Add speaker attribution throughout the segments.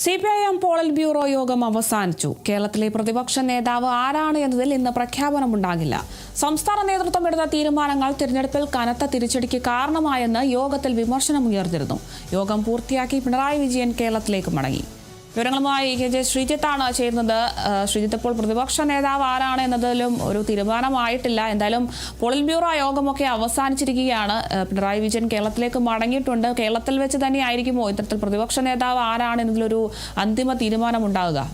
Speaker 1: CPIM polit bureau യോഗം അവസാനിച്ചു. കേരളത്തിലെ പ്രതിപക്ഷ നേതാവ് ആരാണ് എന്നതിൽ ഇന്ന് പ്രഖ്യാപനമുണ്ടാകില്ല. സംസ്ഥാന നേതൃത്വം എടുത്ത തീരുമാനങ്ങൾ തിരഞ്ഞെടുപ്പിൽ കനത്ത തിരിച്ചടിക്ക് കാരണമായെന്ന് യോഗത്തിൽ വിമർശനമുയർന്നിരുന്നു. യോഗം പൂർത്തിയാക്കി പിണറായി വിജയൻ കേരളത്തിലേക്ക് മടങ്ങി. വിവരങ്ങളുമായി KJ ശ്രീജിത്താണ് ചേരുന്നത്. ശ്രീജിത്ത്, ഇപ്പോൾ പ്രതിപക്ഷ നേതാവ് ആരാണ് എന്നതിലും ഒരു തീരുമാനമായിട്ടില്ല. എന്തായാലും പോളിറ്റ് ബ്യൂറോ യോഗമൊക്കെ അവസാനിച്ചിരിക്കുകയാണ്. പിണറായി വിജയൻ കേരളത്തിലേക്ക് മടങ്ങിയിട്ടുണ്ട്. കേരളത്തിൽ വെച്ച് തന്നെ ആയിരിക്കുമോ ഇത്തരത്തിൽ പ്രതിപക്ഷ നേതാവ് ആരാണ് എന്നതിലൊരു അന്തിമ തീരുമാനമുണ്ടാകുക?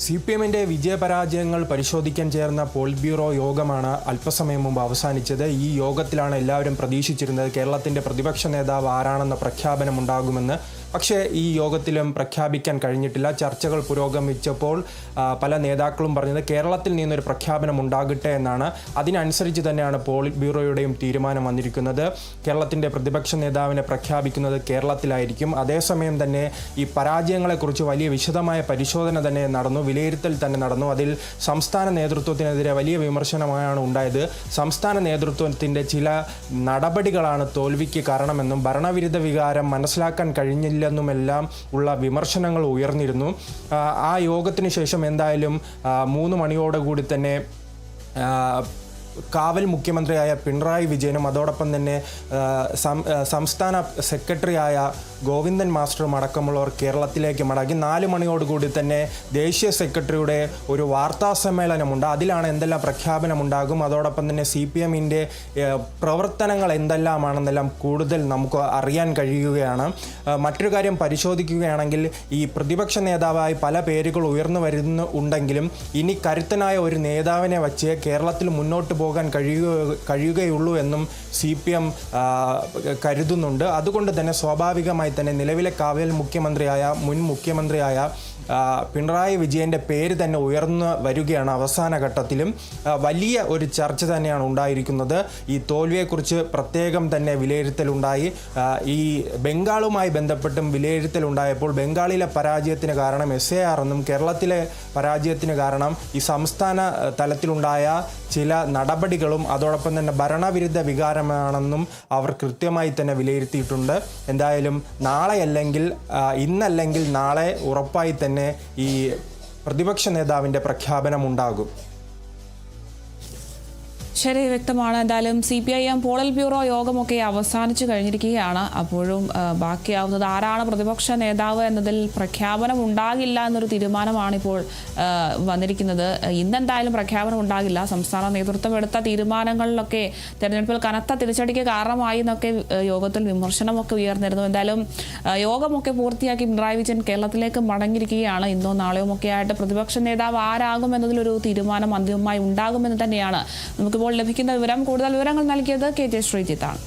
Speaker 2: CPMന്റെ വിജയപരാജയങ്ങൾ പരിശോധിക്കാൻ ചേർന്ന പോളിറ്റ് ബ്യൂറോ യോഗമാണ് അല്പസമയം മുമ്പ് അവസാനിച്ചത്. ഈ യോഗത്തിലാണ് എല്ലാവരും പ്രതീക്ഷിച്ചിരുന്നത് കേരളത്തിന്റെ പ്രതിപക്ഷ നേതാവ് ആരാണെന്ന പ്രഖ്യാപനം ഉണ്ടാകുമെന്ന്. പക്ഷേ ഈ യോഗത്തിലും പ്രഖ്യാപിക്കാൻ കഴിഞ്ഞിട്ടില്ല. ചർച്ചകൾ പുരോഗമിച്ചപ്പോൾ പല നേതാക്കളും പറഞ്ഞത് കേരളത്തിൽ നിന്നൊരു പ്രഖ്യാപനം ഉണ്ടാകട്ടെ എന്നാണ്. അതിനനുസരിച്ച് തന്നെയാണ് പോളിറ്റ് ബ്യൂറോയുടെയും തീരുമാനം വന്നിരിക്കുന്നത്. കേരളത്തിൻ്റെ പ്രതിപക്ഷ നേതാവിനെ പ്രഖ്യാപിക്കുന്നത് കേരളത്തിലായിരിക്കും. അതേസമയം തന്നെ ഈ പരാജയങ്ങളെക്കുറിച്ച് വലിയ വിശദമായ പരിശോധന തന്നെ നടന്നു, വിലയിരുത്തൽ തന്നെ നടന്നു. അതിൽ സംസ്ഥാന നേതൃത്വത്തിനെതിരെ വലിയ വിമർശനമാണ് ഉണ്ടായത്. സംസ്ഥാന നേതൃത്വത്തിൻ്റെ ചില നടപടികളാണ് തോൽവിക്ക് കാരണമെന്നും ഭരണവിരുദ്ധ വികാരം മനസ്സിലാക്കാൻ കഴിഞ്ഞില്ല എന്നുമെല്ലാം ഉള്ള വിമർശനങ്ങൾ ഉയർന്നിരുന്നു. ആ യോഗത്തിന് ശേഷം എന്തായാലും 3 മണിയോടുകൂടി തന്നെ കാവൽ മുഖ്യമന്ത്രിയായ പിണറായി വിജയനും അതോടൊപ്പം തന്നെ സംസ്ഥാന സെക്രട്ടറിയായ ഗോവിന്ദൻ മാസ്റ്ററും അടക്കമുള്ളവർ കേരളത്തിലേക്ക് മടങ്ങി. 4 മണിയോടുകൂടി തന്നെ ദേശീയ സെക്രട്ടറിയുടെ ഒരു വാർത്താ സമ്മേളനമുണ്ട്. അതിലാണ് എന്തെല്ലാം പ്രഖ്യാപനമുണ്ടാകും, അതോടൊപ്പം തന്നെ CPMന്റെ പ്രവർത്തനങ്ങൾ എന്തെല്ലാമാണെന്നെല്ലാം കൂടുതൽ നമുക്ക് അറിയാൻ കഴിയുകയാണ്. മറ്റൊരു കാര്യം പരിശോധിക്കുകയാണെങ്കിൽ ഈ പ്രതിപക്ഷ നേതാവായി പല പേരുകൾ ഉയർന്നു വരുന്നുണ്ടെങ്കിലും ഇനി കരുത്തനായ ഒരു നേതാവിനെ വച്ച് കേരളത്തിൽ മുന്നോട്ട് പോകാൻ കഴിയുകയുള്ളൂ എന്നും CPM കരുതുന്നുണ്ട്. അതുകൊണ്ട് തന്നെ സ്വാഭാവികമായി തന്നെ നിലവിലെ കാവൽ മുഖ്യമന്ത്രിയായ മുൻ മുഖ്യമന്ത്രിയായ പിണറായി വിജയൻ്റെ പേര് തന്നെ ഉയർന്നു വരികയാണ്. അവസാന ഘട്ടത്തിലും വലിയ ഒരു ചർച്ച തന്നെയാണ് ഉണ്ടായിരിക്കുന്നത്. ഈ തോൽവിയെക്കുറിച്ച് പ്രത്യേകം തന്നെ വിലയിരുത്തലുണ്ടായി. ഈ ബംഗാളുമായി ബന്ധപ്പെട്ടും വിലയിരുത്തലുണ്ടായപ്പോൾ ബംഗാളിലെ പരാജയത്തിന് കാരണം SAR എന്നും കേരളത്തിലെ പരാജയത്തിന് കാരണം ഈ സംസ്ഥാന തലത്തിലുണ്ടായ ചില നടപടികളും അതോടൊപ്പം തന്നെ ഭരണവിരുദ്ധ വികാരമാണെന്നും അവർ കൃത്യമായി തന്നെ വിലയിരുത്തിയിട്ടുണ്ട്. എന്തായാലും ഇന്നല്ലെങ്കിൽ നാളെ ഉറപ്പായി തന്നെ ഈ പ്രതിപക്ഷ നേതാവിൻ്റെ പ്രഖ്യാപനം ഉണ്ടാകും.
Speaker 1: ശരി, വ്യക്തമാണ്. എന്തായാലും CPIM പോളിറ്റ് ബ്യൂറോ യോഗമൊക്കെ അവസാനിച്ചു കഴിഞ്ഞിരിക്കുകയാണ്. അപ്പോഴും ബാക്കിയാവുന്നത് ആരാണ് പ്രതിപക്ഷ നേതാവ് എന്നതിൽ പ്രഖ്യാപനം ഉണ്ടാകില്ല എന്നൊരു തീരുമാനമാണ് ഇപ്പോൾ വന്നിരിക്കുന്നത്. ഇന്നെന്തായാലും പ്രഖ്യാപനം ഉണ്ടാകില്ല. സംസ്ഥാന നേതൃത്വം എടുത്ത തീരുമാനങ്ങളിലൊക്കെ തെരഞ്ഞെടുപ്പിൽ കനത്ത തിരിച്ചടിക്ക് കാരണമായി എന്നൊക്കെ യോഗത്തിൽ വിമർശനമൊക്കെ ഉയർന്നിരുന്നു. എന്തായാലും യോഗമൊക്കെ പൂർത്തിയാക്കി പിണറായി വിജയൻ കേരളത്തിലേക്ക് മടങ്ങിയിരിക്കുകയാണ്. ഇന്നോ നാളെയോ ഒക്കെ ആയിട്ട് പ്രതിപക്ഷ നേതാവ് ആരാകും എന്നതിലൊരു തീരുമാനം അന്തിമമായി ഉണ്ടാകുമെന്ന് തന്നെയാണ് നമുക്കിപ്പോൾ ലഭിക്കുന്ന വിവരം. കൂടുതൽ വിവരങ്ങൾ നൽകിയത് KJ ശ്രീജിത്താണ്.